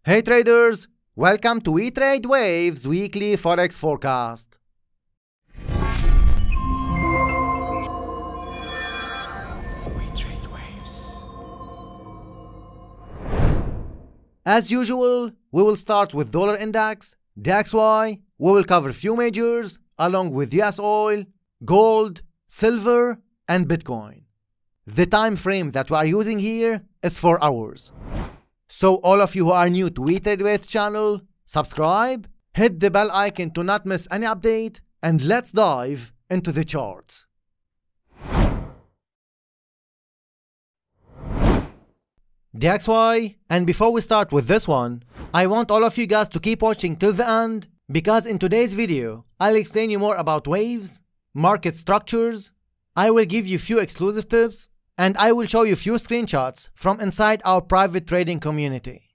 Hey traders, welcome to We Trade Waves Weekly Forex Forecast. We Trade Waves. As usual, we will start with dollar index, DXY. We will cover few majors along with US oil, gold, silver, and Bitcoin. The time frame that we are using here is 4 hours. So all of you who are new to We Trade Waves channel, subscribe, hit the bell icon to not miss any update, and let's dive into the charts. DXY, and before we start with this one, I want all of you guys to keep watching till the end, because in today's video, I'll explain you more about waves, market structures, I will give you few exclusive tips, and I will show you few screenshots from inside our private trading community.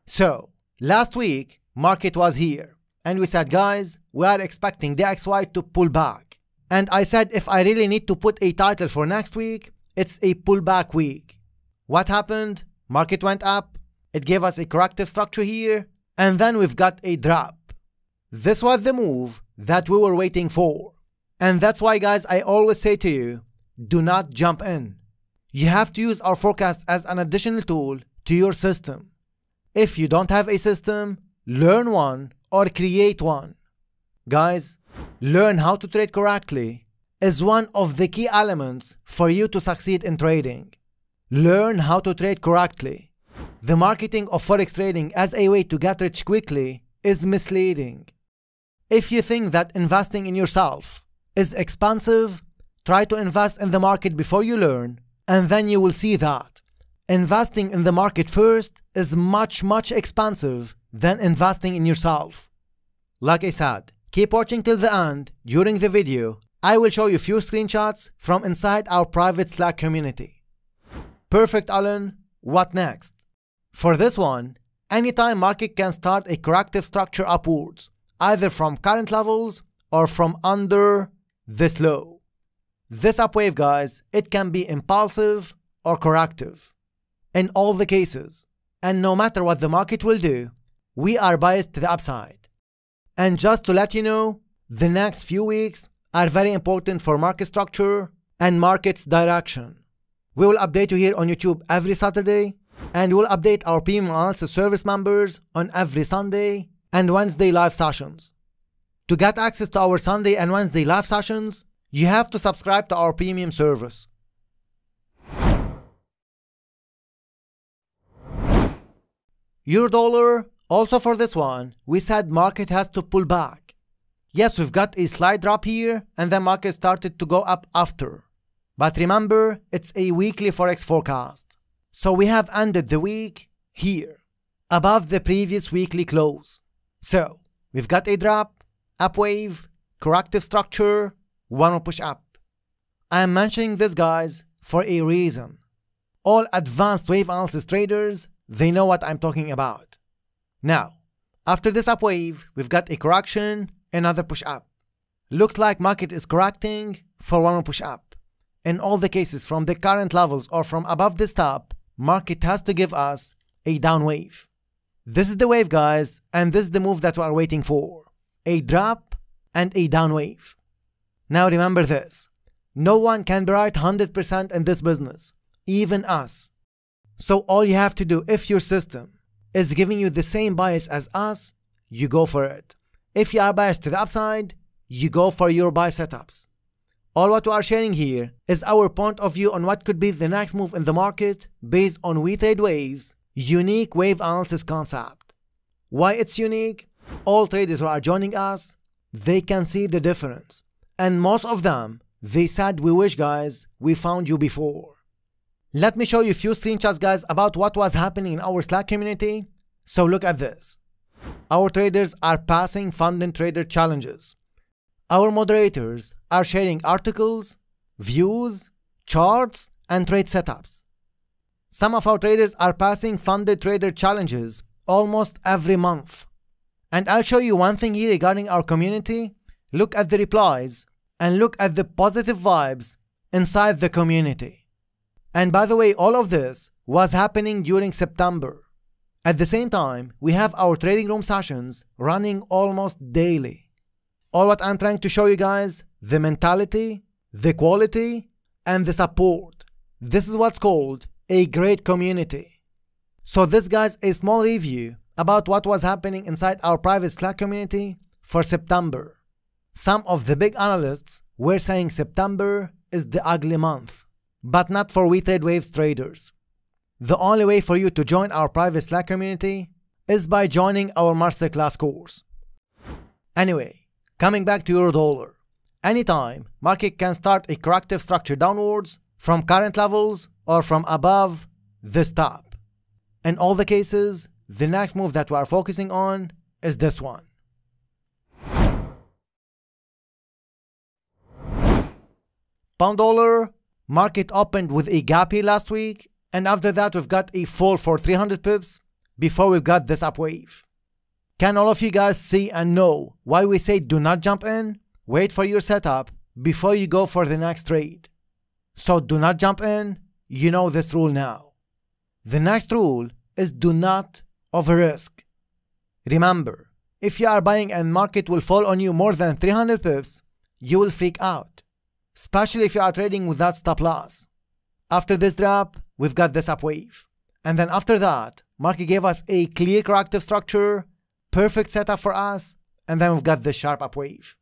So, last week, market was here, and we said, guys, we are expecting DXY to pull back. And I said, if I really need to put a title for next week, it's a pullback week. What happened? Market went up, it gave us a corrective structure here, and then we've got a drop. This was the move that we were waiting for. And that's why, guys, I always say to you, do not jump in. You have to use our forecast as an additional tool to your system. If you don't have a system, learn one or create one. Guys, learn how to trade correctly is one of the key elements for you to succeed in trading. Learn how to trade correctly. The marketing of forex trading as a way to get rich quickly is misleading. If you think that investing in yourself is expensive, try to invest in the market before you learn, and then you will see that investing in the market first is much expensive than investing in yourself. Like I said, keep watching till the end. During the video, I will show you few screenshots from inside our private Slack community. Perfect, Alan. What next? For this one, anytime market can start a corrective structure upwards, either from current levels or from under this low. This upwave, guys, it can be impulsive or corrective. In all the cases, and no matter what the market will do, we are biased to the upside. And just to let you know, the next few weeks are very important for market structure and market's direction. We will update you here on YouTube every Saturday, and we'll update our premium analysis service members on every Sunday and Wednesday live sessions. To get access to our Sunday and Wednesday live sessions, you have to subscribe to our premium service. Euro dollar, also for this one, we said market has to pull back. Yes, we've got a slight drop here, and then market started to go up after. But remember, it's a weekly Forex forecast. So we have ended the week here, above the previous weekly close. So, we've got a drop, upwave, corrective structure, one will push up. I am mentioning this, guys, for a reason. All advanced wave analysis traders, they know what I'm talking about. Now, after this upwave, we've got a correction, another push up. Looks like market is correcting for one will push up. In all the cases, from the current levels or from above this top, market has to give us a down wave. This is the wave, guys, and this is the move that we are waiting for. A drop and a down wave. Now remember this, no one can be right 100% in this business, even us. So all you have to do, if your system is giving you the same bias as us, you go for it. If you are biased to the upside, you go for your buy setups. All what we are sharing here is our point of view on what could be the next move in the market based on We Trade Waves' unique wave analysis concept. Why it's unique? All traders who are joining us, they can see the difference. And most of them, they said, we wish, guys, we found you before. Let me show you a few screenshots, guys, about what was happening in our Slack community. So look at this. Our traders are passing funding trader challenges. Our moderators are sharing articles, views, charts, and trade setups. Some of our traders are passing funded trader challenges almost every month. And I'll show you one thing here regarding our community. Look at the replies and look at the positive vibes inside the community. And by the way, all of this was happening during September. At the same time, we have our trading room sessions running almost daily. All what I'm trying to show you guys, the mentality, the quality, and the support. This is what's called a great community. So this, guys, a small review about what was happening inside our private Slack community for September. Some of the big analysts were saying September is the ugly month, but not for WeTradeWaves traders. The only way for you to join our private Slack community is by joining our Masterclass course. Anyway, coming back to euro dollar. Anytime, market can start a corrective structure downwards from current levels or from above this top. In all the cases, the next move that we are focusing on is this one. Pound dollar, market opened with a gap here last week, and after that we've got a fall for 300 pips before we got this up wave. Can all of you guys see and know why we say do not jump in? Wait for your setup before you go for the next trade. So do not jump in, you know this rule now. The next rule is do not over risk. Remember, if you are buying and market will fall on you more than 300 pips, you will freak out, especially if you are trading without stop loss. After this drop, we've got this up wave. And then after that, market gave us a clear corrective structure, perfect setup for us, and then we've got this sharp up wave.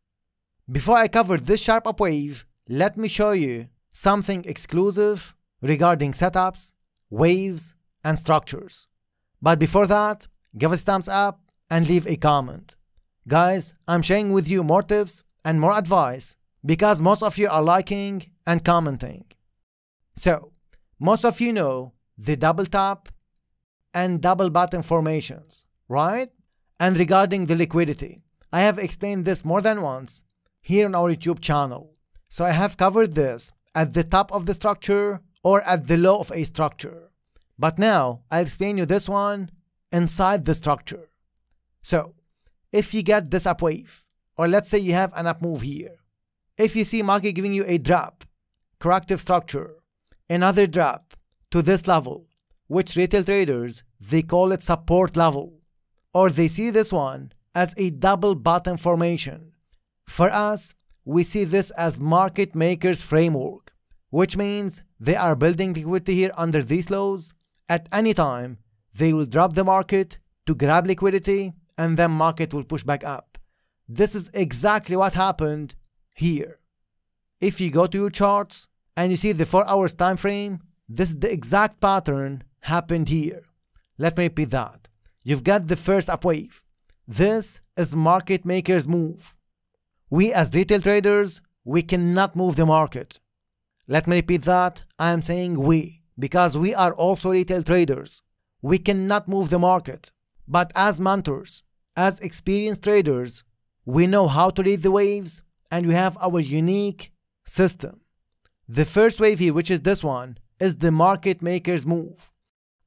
Before I cover this sharp up wave, let me show you something exclusive regarding setups, waves, and structures. But before that, give us a thumbs up and leave a comment. Guys, I'm sharing with you more tips and more advice because most of you are liking and commenting. So, most of you know the double top and double bottom formations, right? And regarding the liquidity, I have explained this more than once here on our YouTube channel. So I have covered this at the top of the structure or at the low of a structure. But now I'll explain you this one inside the structure. So if you get this up wave, or let's say you have an up move here, if you see market giving you a drop, corrective structure, another drop to this level, which retail traders, they call it support level, or they see this one as a double bottom formation. For us, we see this as market makers framework, which means they are building liquidity here under these lows. At any time, they will drop the market to grab liquidity and then market will push back up. This is exactly what happened here. If you go to your charts and you see the 4 hours time frame, this is the exact pattern happened here. Let me repeat that. You've got the first up wave. This is market makers move. We as retail traders, we cannot move the market. Let me repeat that. I am saying we, because we are also retail traders. We cannot move the market. But as mentors, as experienced traders, we know how to read the waves and we have our unique system. The first wave here, which is this one, is the market makers move.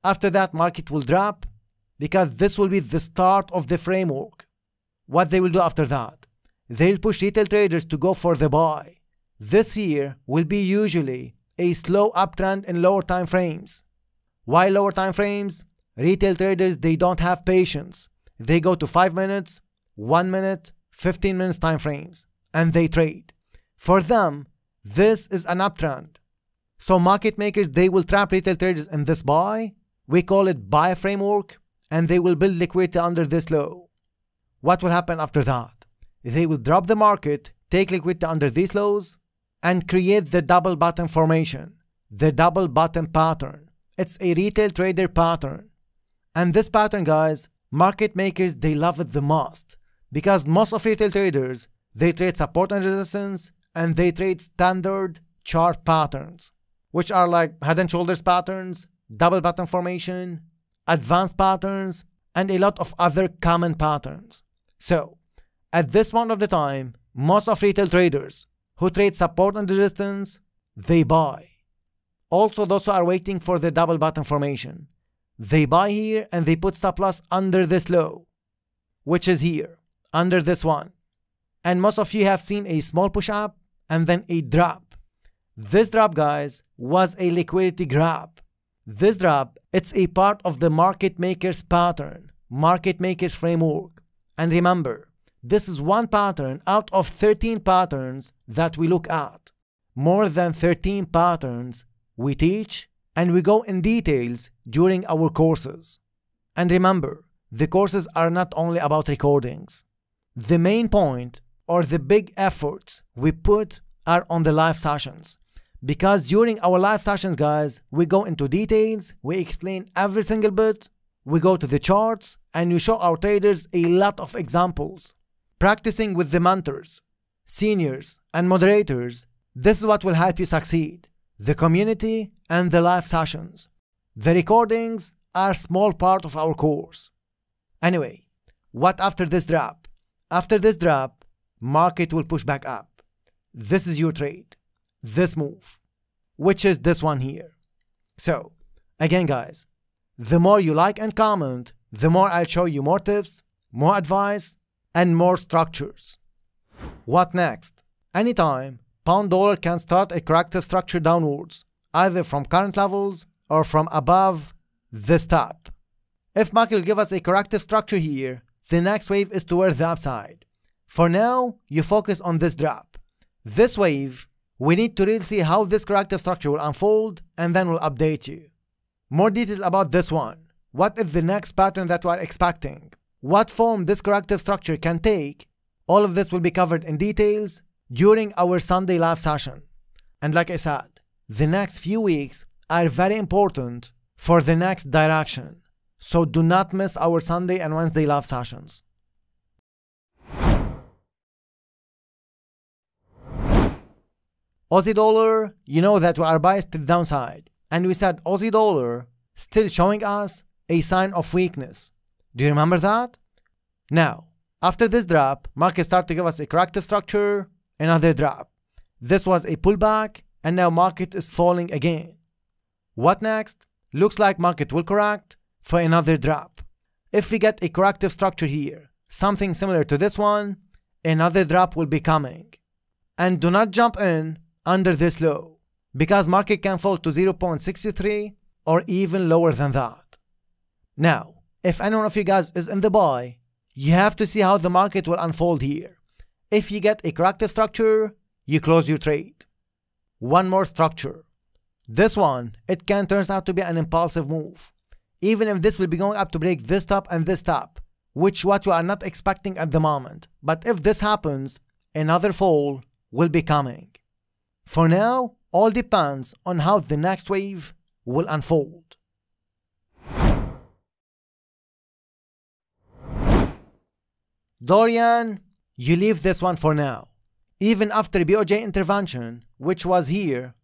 After that, market will drop because this will be the start of the framework. What they will do after that? They'll push retail traders to go for the buy. This here will be usually a slow uptrend in lower time frames. Why lower time frames? Retail traders, they don't have patience. They go to 5 minutes, 1 minute, 15 minutes time frames, and they trade. For them, this is an uptrend. So market makers, they will trap retail traders in this buy. We call it buy framework, and they will build liquidity under this low. What will happen after that? They will drop the market, take liquidity under these lows, and create the double bottom formation, the double bottom pattern. It's a retail trader pattern. And this pattern, guys, market makers, they love it the most because most of retail traders, they trade support and resistance and they trade standard chart patterns, which are like head and shoulders patterns, double bottom formation, advanced patterns, and a lot of other common patterns. So at this point of the time, most of retail traders who trade support and resistance, they buy. Also, those who are waiting for the double bottom formation, they buy here and they put stop loss under this low, which is here, under this one. And most of you have seen a small push up and then a drop. This drop, guys, was a liquidity grab. This drop, it's a part of the market maker's pattern, market maker's framework. And remember, this is one pattern out of 13 patterns that we look at. More than 13 patterns we teach and we go in details during our courses. And remember, the courses are not only about recordings. The main point or the big efforts we put are on the live sessions. Because during our live sessions, guys, we go into details, we explain every single bit, we go to the charts, and we show our traders a lot of examples. Practicing with the mentors, seniors, and moderators, this is what will help you succeed. The community and the live sessions. The recordings are a small part of our course. Anyway, what after this drop? After this drop, market will push back up. This is your trade. This move, which is this one here. So, again guys, the more you like and comment, the more I'll show you more tips, more advice, and more structures. What next? Anytime, pound dollar can start a corrective structure downwards, either from current levels or from above this top. If market will give us a corrective structure here, the next wave is towards the upside. For now, you focus on this drop. This wave, we need to really see how this corrective structure will unfold, and then we'll update you. More details about this one. What is the next pattern that we are expecting? What form this corrective structure can take? All of this will be covered in details during our Sunday live session. And like I said, the next few weeks are very important for the next direction. So do not miss our Sunday and Wednesday live sessions. Aussie dollar, you know that we are biased to the downside. And we said Aussie dollar still showing us a sign of weakness. Do you remember that? Now, after this drop, market started to give us a corrective structure, another drop. This was a pullback, and now market is falling again. What next? Looks like market will correct for another drop. If we get a corrective structure here, something similar to this one, another drop will be coming. And do not jump in under this low, because market can fall to 0.63 or even lower than that. Now, if any one of you guys is in the buy, you have to see how the market will unfold here. If you get a corrective structure, you close your trade. One more structure. This one, it can turn out to be an impulsive move. Even if this will be going up to break this top and this top, which what we are not expecting at the moment. But if this happens, another fall will be coming. For now, all depends on how the next wave will unfold. Dorian, you leave this one for now. Even after BOJ intervention, which was here,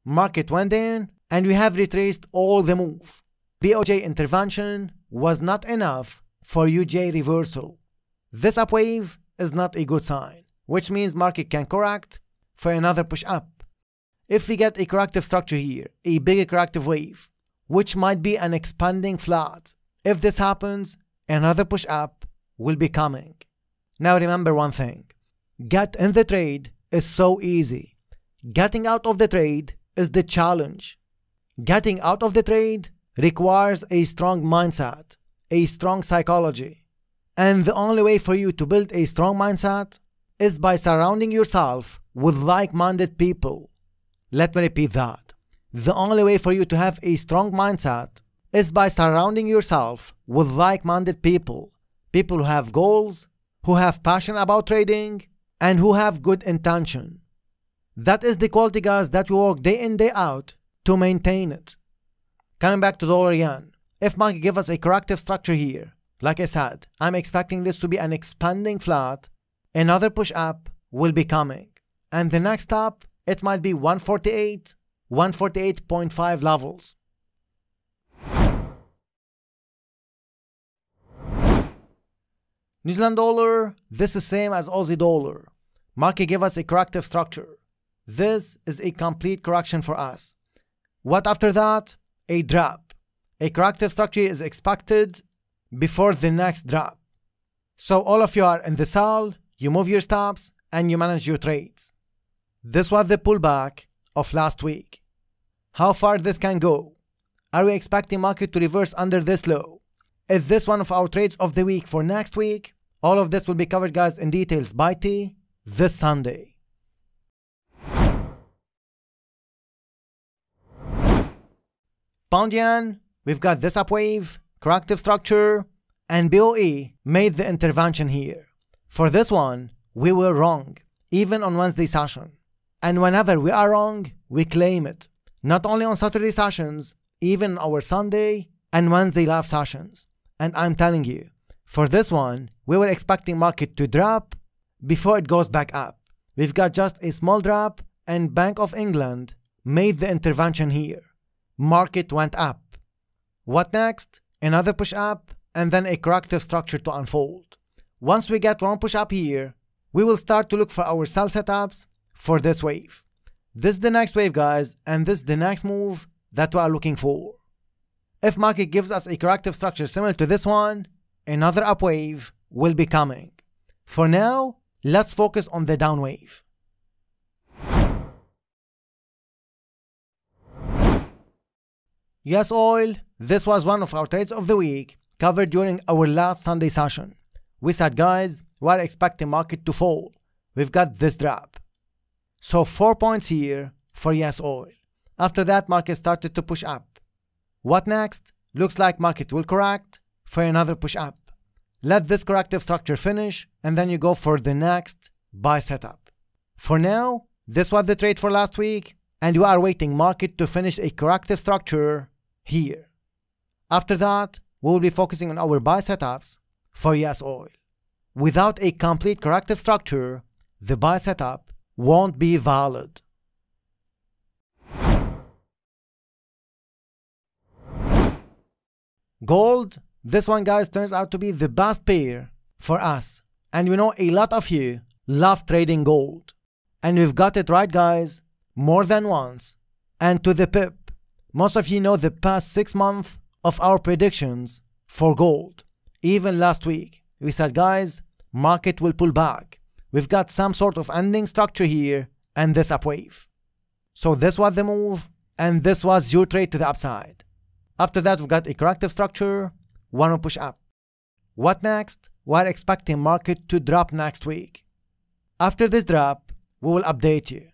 market went in and we have retraced all the move. BOJ intervention was not enough for UJ reversal. This up wave is not a good sign, which means market can correct for another push up. If we get a corrective structure here, a bigger corrective wave, which might be an expanding flat, if this happens, another push up will be coming. Now remember one thing, get in the trade is so easy. Getting out of the trade is the challenge. Getting out of the trade requires a strong mindset, a strong psychology. And the only way for you to build a strong mindset is by surrounding yourself with like-minded people. Let me repeat that. The only way for you to have a strong mindset is by surrounding yourself with like-minded people. People who have goals, who have passion about trading, and who have good intention. That is the quality, guys, that we work day in, day out to maintain it. Coming back to dollar yen, if market give us a corrective structure here, like I said, I'm expecting this to be an expanding flat. Another push up will be coming. And the next stop, it might be 148, 148.5 levels. New Zealand dollar, this is same as Aussie dollar. Market gave us a corrective structure. This is a complete correction for us. What after that? A drop. A corrective structure is expected before the next drop. So all of you are in the sell, you move your stops, and you manage your trades. This was the pullback of last week. How far this can go? Are we expecting market to reverse under this low? Is this one of our trades of the week for next week? All of this will be covered, guys, in details by T this Sunday. Pound yen, we've got this up wave, corrective structure, and BOE made the intervention here. For this one, we were wrong, even on Wednesday session. And whenever we are wrong, we claim it. Not only on Saturday sessions, even our Sunday and Wednesday live sessions. And I'm telling you, for this one, we were expecting market to drop before it goes back up. We've got just a small drop, and Bank of England made the intervention here. Market went up. What next? Another push up, and then a corrective structure to unfold. Once we get one push up here, we will start to look for our sell setups for this wave. This is the next wave, guys, and this is the next move that we are looking for. If market gives us a corrective structure similar to this one, another up wave will be coming. For now, let's focus on the down wave. USOIL, this was one of our trades of the week covered during our last Sunday session. We said, guys, we're expecting market to fall. We've got this drop. So 4 points here for USOIL. After that, market started to push up. What next? Looks like market will correct for another push up. Let this corrective structure finish, and then you go for the next buy setup. For now, this was the trade for last week, and we are waiting market to finish a corrective structure here. After that, we will be focusing on our buy setups for USOIL. Without a complete corrective structure, the buy setup won't be valid. Gold, this one, guys, turns out to be the best pair for us. And we know a lot of you love trading gold. And we've got it right, guys, more than once. And to the pip, most of you know the past 6 months of our predictions for gold. Even last week, we said, guys, market will pull back. We've got some sort of ending structure here and this up wave. So this was the move, and this was your trade to the upside. After that, we've got a corrective structure, one will push up. What next? We're expecting market to drop next week. After this drop, we will update you.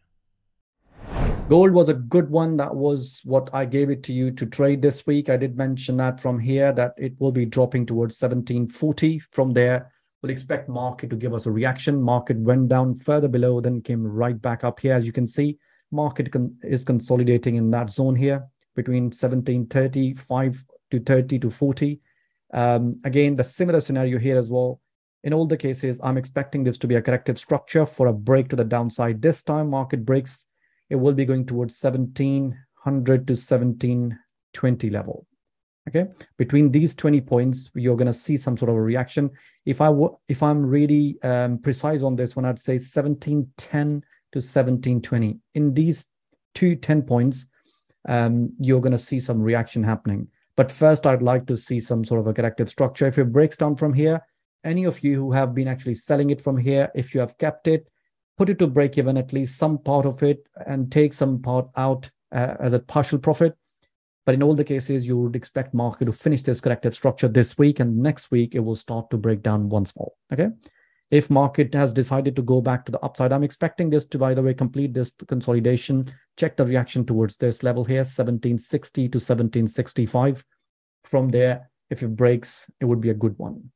Gold was a good one. That was what I gave it to you to trade this week. I did mention that from here that it will be dropping towards 1740. From there, we'll expect market to give us a reaction. Market went down further below, then came right back up here. As you can see, market is consolidating in that zone here between 1735 to 30 to 40. Again, the similar scenario here as well. In all the cases, I'm expecting this to be a corrective structure for a break to the downside. This time, market breaks. It will be going towards 1700 to 1720 level. Okay, between these 20 points, you're going to see some sort of a reaction. If I'm really precise on this one, I'd say 1710 to 1720. In these 10 points, you're going to see some reaction happening. But first, I'd like to see some sort of a corrective structure. If it breaks down from here, any of you who have been actually selling it from here, if you have kept it, put it to break even, at least some part of it, and take some part out as a partial profit. But in all the cases, you would expect market to finish this corrective structure this week, and next week it will start to break down once more. Okay. If market has decided to go back to the upside, I'm expecting this to, by the way, complete this consolidation. Check the reaction towards this level here, 1760 to 1765. From there, if it breaks, it would be a good one.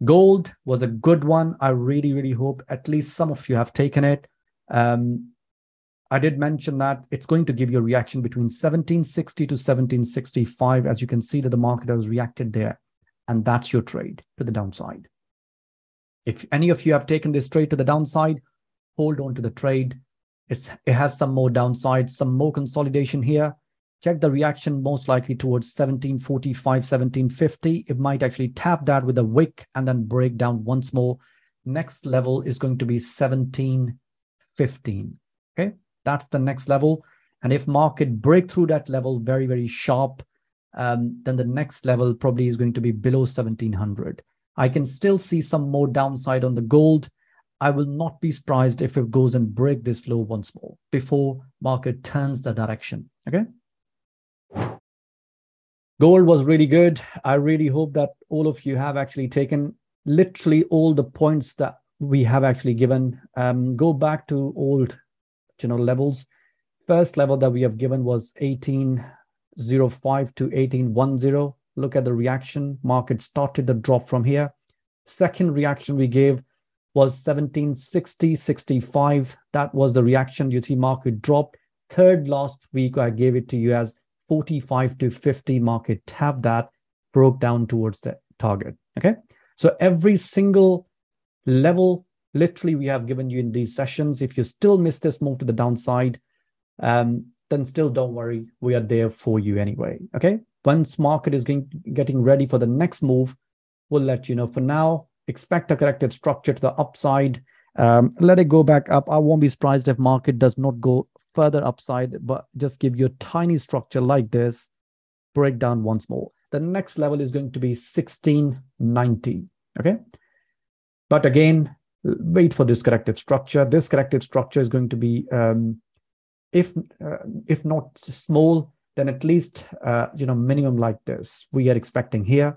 Gold was a good one. I really, really hope at least some of you have taken it. I did mention that it's going to give you a reaction between 1760 to 1765. As you can see that the market has reacted there, and that's your trade to the downside. If any of you have taken this trade to the downside, hold on to the trade. It has some more downside, some more consolidation here. Check the reaction, most likely towards 1745, 1750. It might actually tap that with a wick and then break down once more. Next level is going to be 1715. Okay, that's the next level. And if market break through that level very, very sharp, then the next level probably is going to be below 1700. I can still see some more downside on the gold. I will not be surprised if it goes and break this low once more before market turns the direction. Okay. Gold was really good. I really hope that all of you have actually taken literally all the points that we have actually given. Go back to old, levels. First level that we have given was 1805 to 1810. Look at the reaction. Market started the drop from here. Second reaction we gave was 1760.65. That was the reaction. You see market dropped. Third last week, I gave it to you as 45 to 50. Market tapped that, broke down towards the target. Okay. So every single level, literally, we have given you in these sessions. If you still miss this move to the downside, then still don't worry. We are there for you anyway. Okay. Once market is getting ready for the next move, we'll let you know. For now, expect a corrected structure to the upside. Let it go back up. I won't be surprised if market does not go further upside, but just give you a tiny structure like this, break down once more. The next level is going to be 1690. Okay. But again, wait for this corrected structure. This corrected structure is going to be, if not small, then at least, minimum like this we are expecting here.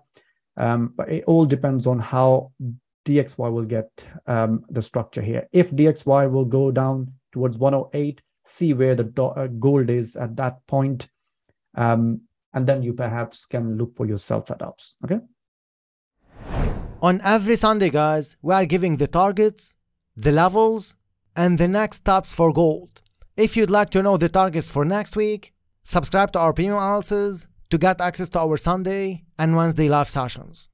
But it all depends on how DXY will get the structure here. If DXY will go down towards 108, see where the gold is at that point, and then you perhaps can look for your sell setups. Okay. On every Sunday, guys, we are giving the targets, the levels, and the next steps for gold. If you'd like to know the targets for next week, subscribe to our premium analysis to get access to our Sunday and Wednesday live sessions.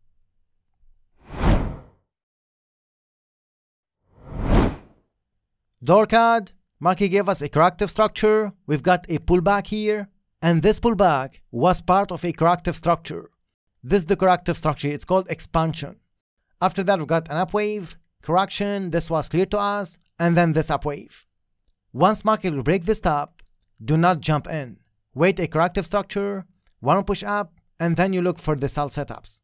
CAD, market gave us a corrective structure. We've got a pullback here, and this pullback was part of a corrective structure. This is the corrective structure. It's called expansion. After that, we've got an up wave, correction. This was clear to us, and then this up wave. Once market will break this top, do not jump in. Wait a corrective structure, one push up, and then you look for the sell setups.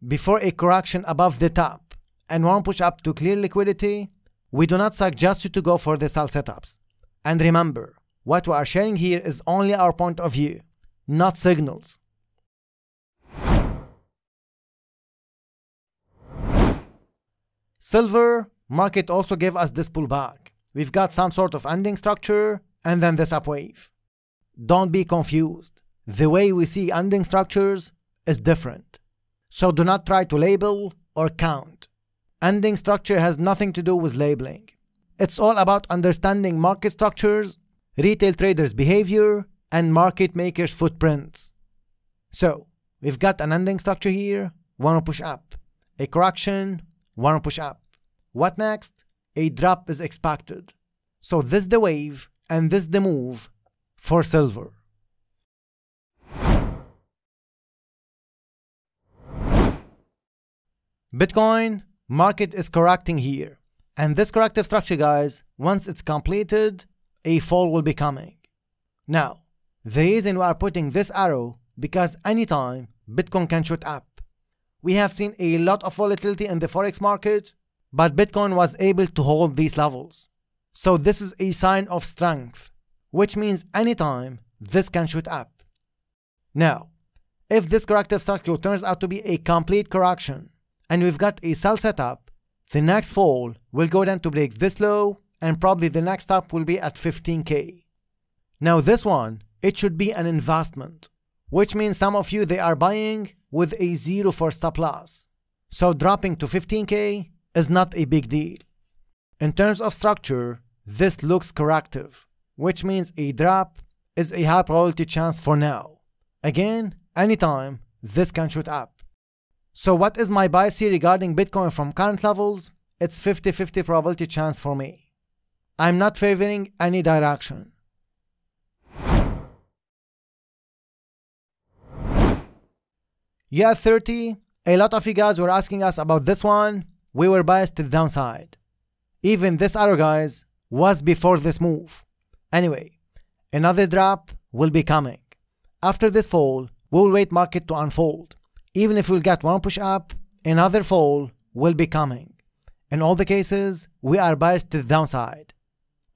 Before a correction above the top and one push up to clear liquidity, we do not suggest you to go for the sell setups. And remember, what we are sharing here is only our point of view, not signals. Silver, market also gave us this pullback. We've got some sort of ending structure and then this up wave. Don't be confused. The way we see ending structures is different. So do not try to label or count. Ending structure has nothing to do with labeling. It's all about understanding market structures, retail traders' behavior, and market makers' footprints. So we've got an ending structure here, one push up. A correction, one push up. What next? A drop is expected. So this is the wave and this is the move for silver. Bitcoin, market is correcting here. And this corrective structure, guys, once it's completed, a fall will be coming. Now, the reason we are putting this arrow, because anytime Bitcoin can shoot up. We have seen a lot of volatility in the Forex market, but Bitcoin was able to hold these levels. So this is a sign of strength, which means anytime this can shoot up. Now, if this corrective structure turns out to be a complete correction, and we've got a sell setup, the next fall will go down to break this low, and probably the next stop will be at 15K. Now this one, it should be an investment, which means some of you, they are buying with a 0 for stop loss. So dropping to 15K is not a big deal. In terms of structure, this looks corrective, which means a drop is a high probability chance for now. Again, anytime this can shoot up. So what is my bias here regarding Bitcoin from current levels? It's 50-50 probability chance for me. I'm not favoring any direction. USD30, a lot of you guys were asking us about this one. We were biased to the downside. Even this arrow, guys, was before this move. Anyway, another drop will be coming. After this fall, we'll wait market to unfold. Even if we'll get one push up, another fall will be coming. In all the cases, we are biased to the downside.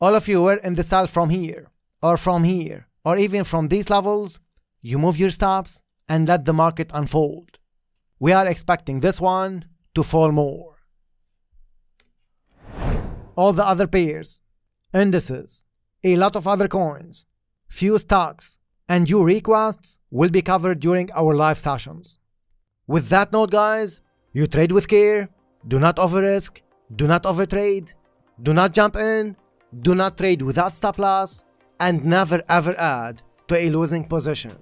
All of you were in the sell from here, or even from these levels. you move your stops and let the market unfold. We are expecting this one to fall more. All the other pairs, indices, a lot of other coins, few stocks, and your requests will be covered during our live sessions. With that note, guys, you trade with care, do not over-risk, do not overtrade, do not jump in, do not trade without stop loss, and never ever add to a losing position.